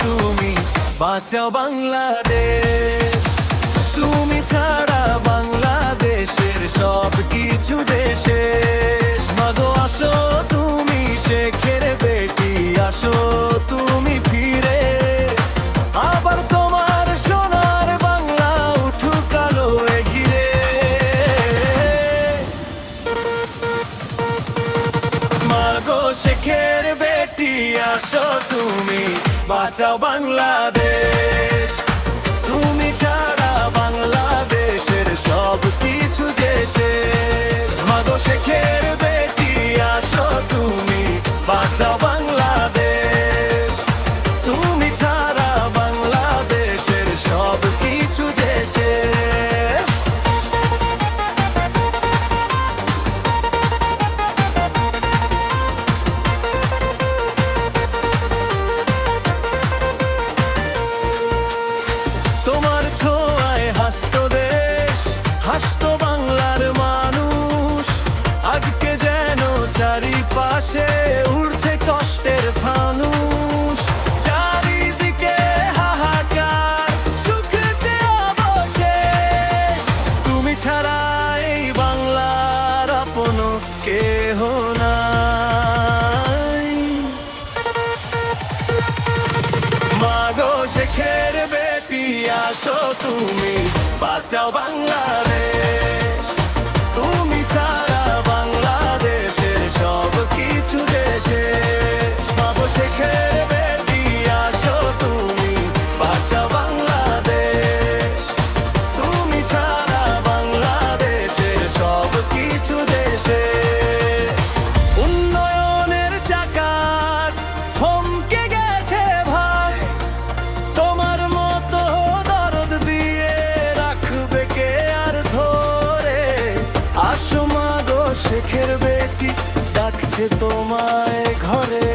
তুমি, বাঁচাও বাংলাদেশ। তুমি ছাড়া বাংলাদেশের সব কিছু দেশে। মাগো আসো তুমি শেখের বেটি, আসো তুমি ফিরে। আবার তোমার সোনার বাংলা উঠুক আলো ঘিরে। মাগো শেখের বেটি, আসো তুমি, বাঁচাও বাংলাদেশ। তুমি ছাড়া বাংলাদেশের সব কিছু যে শেষ। মাগো শেখের বেটি, আসো তুমি, বাঁচাও বাংলাদেশ। তুমি ছাড়া বাংলাদেশের সব কিছু যে শেষ। তোমার ছোঁয়ায় হাসতো দেশ, হাসতো বাংলার মানুষ। আজকে যেন চারিপাশে উড়ছে কষ্টের ফানুষ। চারিদিকে হাহাকার, সুখ যে অবশেষ। তুমি ছাড়া এই বাংলার আপন কেহ নাই। মাগো শেখের বেটি, আসো তুমি, বাঁচাও বাংলাদেশ। তুমি ছাড়া বাংলাদেশের সব কিছু দেশে। মাগো শেখের বেটি, আসো তুমি, বাঁচাও বাংলাদেশ। তুমি ছাড়া বাংলাদেশের সব কিছু দেশে। উন্নয়নের চাকা থমকে গেছে ভাই, তোমার মতো দরদ দিয়ে রাখবে কে আর ধরে। আসো মাগো শেখের বেটি, ডাকছে তোমায় ঘরে।